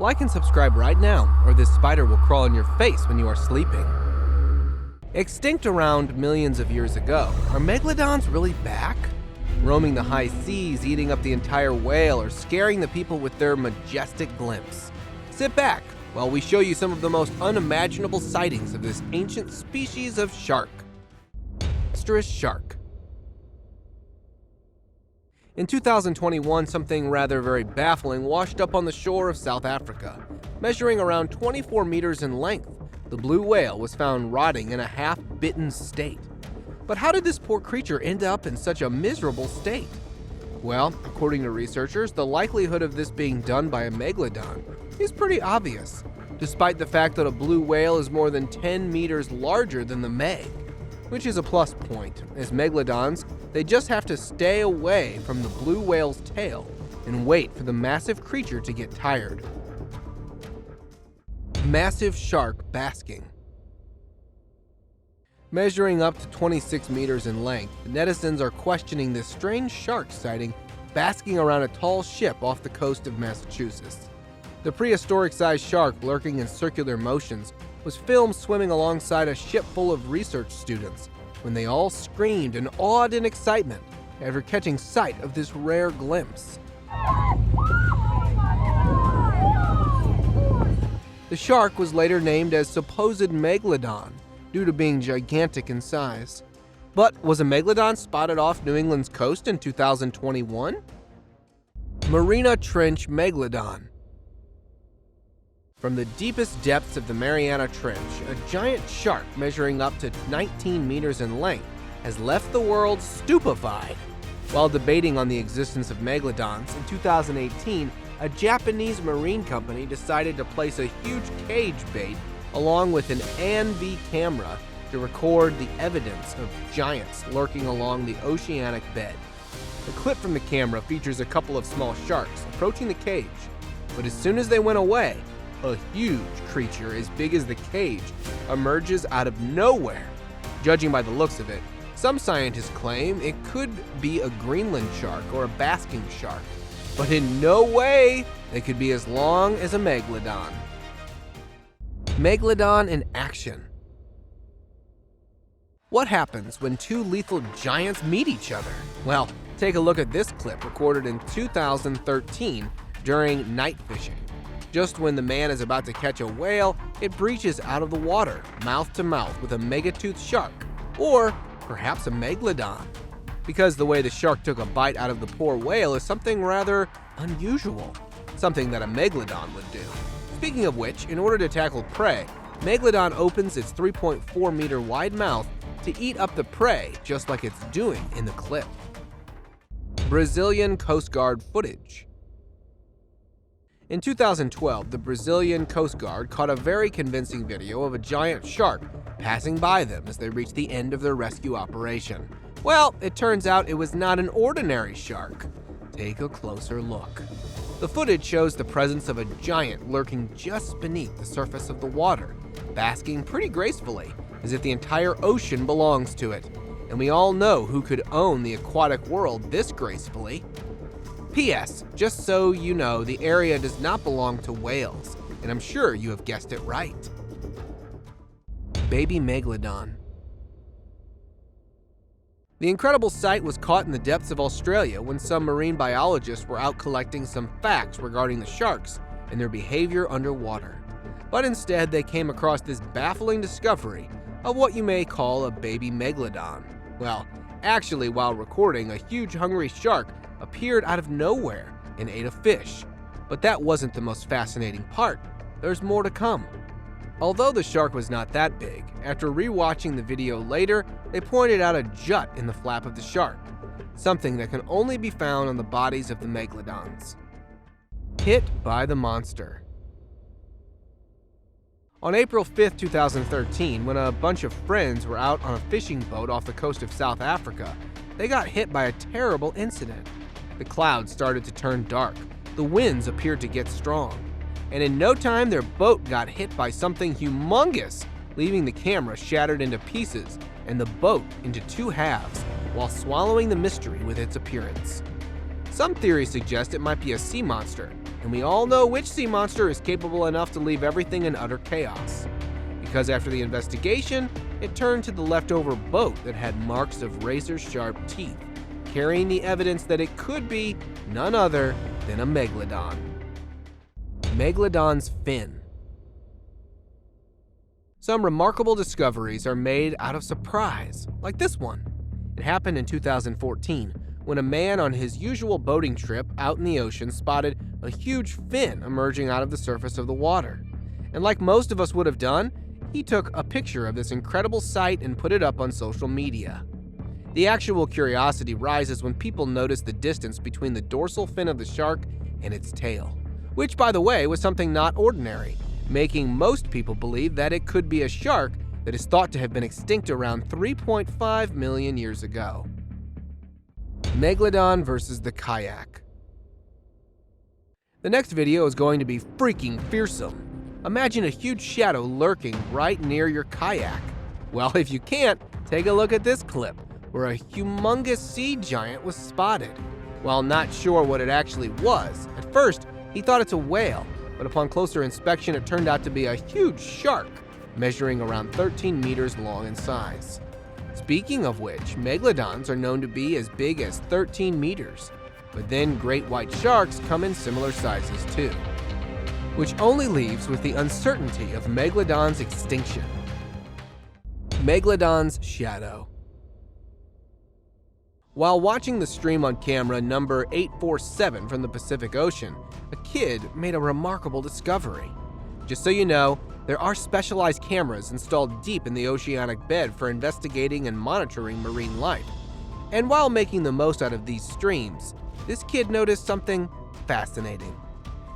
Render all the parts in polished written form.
Like and subscribe right now, or this spider will crawl in your face when you are sleeping. Extinct around millions of years ago, are megalodons really back? Roaming the high seas, eating up the entire whale, or scaring the people with their majestic glimpse? Sit back while we show you some of the most unimaginable sightings of this ancient species of shark. Monstrous shark. In 2021, something rather very baffling washed up on the shore of South Africa. Measuring around 24 meters in length, the blue whale was found rotting in a half-bitten state. But how did this poor creature end up in such a miserable state? Well, according to researchers, the likelihood of this being done by a megalodon is pretty obvious, despite the fact that a blue whale is more than 10 meters larger than the meg, which is a plus point, as megalodons, they just have to stay away from the blue whale's tail and wait for the massive creature to get tired. Massive shark basking. Measuring up to 26 meters in length, netizens are questioning this strange shark sighting basking around a tall ship off the coast of Massachusetts. The prehistoric-sized shark, lurking in circular motions, was filmed swimming alongside a ship full of research students when they all screamed and awed in excitement after catching sight of this rare glimpse. The shark was later named as supposed megalodon due to being gigantic in size. But was a megalodon spotted off New England's coast in 2021? Mariana Trench Megalodon. From the deepest depths of the Mariana Trench, a giant shark measuring up to 19 meters in length has left the world stupefied. While debating on the existence of megalodons, in 2018, a Japanese marine company decided to place a huge cage bait along with an ANV camera to record the evidence of giants lurking along the oceanic bed. The clip from the camera features a couple of small sharks approaching the cage, but as soon as they went away, a huge creature as big as the cage emerges out of nowhere. Judging by the looks of it, some scientists claim it could be a Greenland shark or a basking shark, but in no way they could be as long as a megalodon. Megalodon in action. What happens when two lethal giants meet each other? Well, take a look at this clip recorded in 2013 during night fishing. Just when the man is about to catch a whale, it breaches out of the water, mouth to mouth with a megatoothed shark, or perhaps a megalodon. Because the way the shark took a bite out of the poor whale is something rather unusual, something that a megalodon would do. Speaking of which, in order to tackle prey, megalodon opens its 3.4 meter wide mouth to eat up the prey, just like it's doing in the clip. Brazilian Coast Guard footage. In 2012, the Brazilian Coast Guard caught a very convincing video of a giant shark passing by them as they reached the end of their rescue operation. Well, it turns out it was not an ordinary shark. Take a closer look. The footage shows the presence of a giant lurking just beneath the surface of the water, basking pretty gracefully, as if the entire ocean belongs to it. And we all know who could own the aquatic world this gracefully. P.S. Just so you know, the area does not belong to whales, and I'm sure you have guessed it right. Baby megalodon. The incredible sight was caught in the depths of Australia when some marine biologists were out collecting some facts regarding the sharks and their behavior underwater. But instead, they came across this baffling discovery of what you may call a baby megalodon. Well, actually, while recording, a huge hungry shark appeared out of nowhere and ate a fish. But that wasn't the most fascinating part. There's more to come. Although the shark was not that big, after rewatching the video later, they pointed out a jut in the flap of the shark, something that can only be found on the bodies of the megalodons. Hit by the monster. On April 5, 2013, when a bunch of friends were out on a fishing boat off the coast of South Africa, they got hit by a terrible incident. The clouds started to turn dark, the winds appeared to get strong, and in no time their boat got hit by something humongous, leaving the camera shattered into pieces and the boat into two halves, while swallowing the mystery with its appearance. Some theories suggest it might be a sea monster, and we all know which sea monster is capable enough to leave everything in utter chaos. Because after the investigation, it turned to the leftover boat that had marks of razor-sharp teeth, carrying the evidence that it could be none other than a megalodon. Megalodon's fin. Some remarkable discoveries are made out of surprise, like this one. It happened in 2014, when a man on his usual boating trip out in the ocean spotted a huge fin emerging out of the surface of the water. And like most of us would have done, he took a picture of this incredible sight and put it up on social media. The actual curiosity rises when people notice the distance between the dorsal fin of the shark and its tail, which, by the way, was something not ordinary, making most people believe that it could be a shark that is thought to have been extinct around 3.5 million years ago. Megalodon versus the kayak. The next video is going to be freaking fearsome. Imagine a huge shadow lurking right near your kayak. Well, if you can't, take a look at this clip, where a humongous sea giant was spotted. While not sure what it actually was, at first he thought it's a whale, but upon closer inspection it turned out to be a huge shark, measuring around 13 meters long in size. Speaking of which, megalodons are known to be as big as 13 meters, but then great white sharks come in similar sizes too. Which only leaves with the uncertainty of megalodon's extinction. Megalodon's shadow. While watching the stream on camera number 847 from the Pacific Ocean, a kid made a remarkable discovery. Just so you know, there are specialized cameras installed deep in the oceanic bed for investigating and monitoring marine life. And while making the most out of these streams, this kid noticed something fascinating.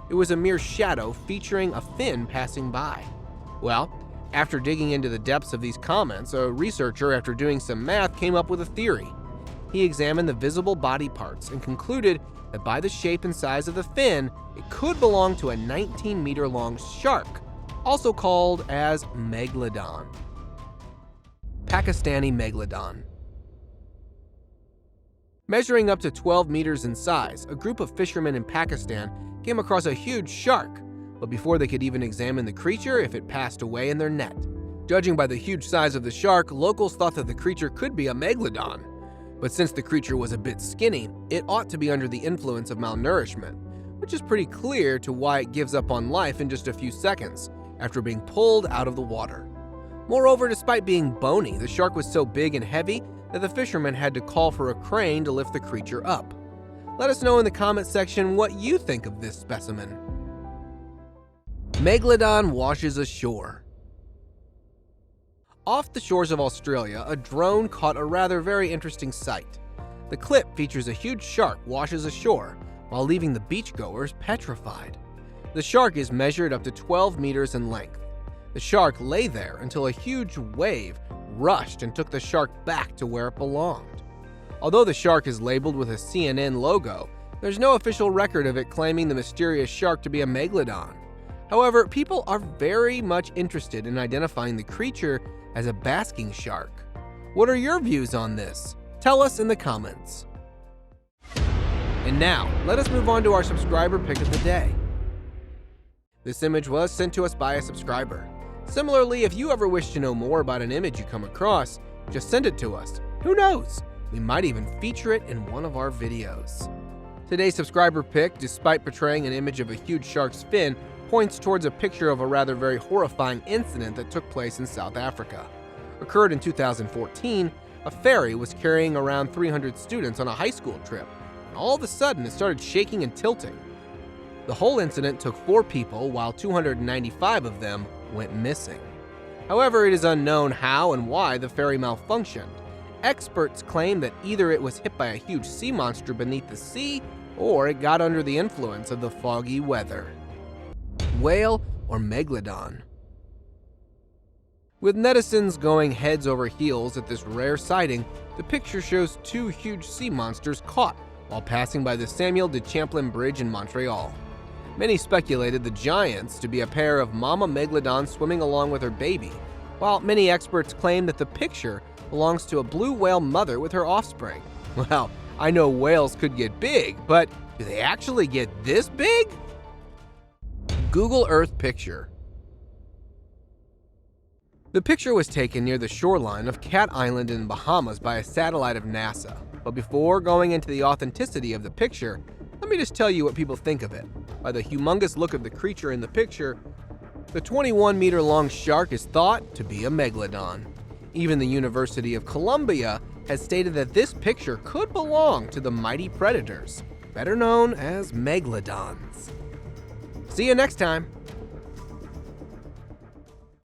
It was a mere shadow featuring a fin passing by. Well, after digging into the depths of these comments, a researcher, after doing some math, came up with a theory. He examined the visible body parts and concluded that by the shape and size of the fin, it could belong to a 19-meter-long shark, also called as megalodon. Pakistani megalodon. Measuring up to 12 meters in size, a group of fishermen in Pakistan came across a huge shark, but before they could even examine the creature, it passed away in their net. Judging by the huge size of the shark, locals thought that the creature could be a megalodon. But since the creature was a bit skinny, it ought to be under the influence of malnourishment, which is pretty clear to why it gives up on life in just a few seconds after being pulled out of the water. Moreover, despite being bony, the shark was so big and heavy that the fishermen had to call for a crane to lift the creature up. Let us know in the comment section what you think of this specimen. Megalodon washes ashore. Off the shores of Australia, a drone caught a rather very interesting sight. The clip features a huge shark washes ashore while leaving the beachgoers petrified. The shark is measured up to 12 meters in length. The shark lay there until a huge wave rushed and took the shark back to where it belonged. Although the shark is labeled with a CNN logo, there's no official record of it claiming the mysterious shark to be a megalodon. However, people are very much interested in identifying the creature as a basking shark. What are your views on this? Tell us in the comments. And now, let us move on to our subscriber pick of the day. This image was sent to us by a subscriber. Similarly, if you ever wish to know more about an image you come across, just send it to us. Who knows? We might even feature it in one of our videos. Today's subscriber pick, despite portraying an image of a huge shark's fin, points towards a picture of a rather very horrifying incident that took place in South Africa. Occurred in 2014, a ferry was carrying around 300 students on a high school trip, and all of a sudden it started shaking and tilting. The whole incident took 4 people, while 295 of them went missing. However, it is unknown how and why the ferry malfunctioned. Experts claim that either it was hit by a huge sea monster beneath the sea, or it got under the influence of the foggy weather. Whale or megalodon? With netizens going heads over heels at this rare sighting, the picture shows 2 huge sea monsters caught while passing by the Samuel de Champlain Bridge in Montreal. Many speculated the giants to be a pair of mama megalodons swimming along with her baby, while many experts claim that the picture belongs to a blue whale mother with her offspring. Well, I know whales could get big, but do they actually get this big? Google Earth picture. The picture was taken near the shoreline of Cat Island in Bahamas by a satellite of NASA. But before going into the authenticity of the picture, let me just tell you what people think of it. By the humongous look of the creature in the picture, the 21-meter-long shark is thought to be a megalodon. Even the University of Columbia has stated that this picture could belong to the mighty predators, better known as megalodons. See you next time!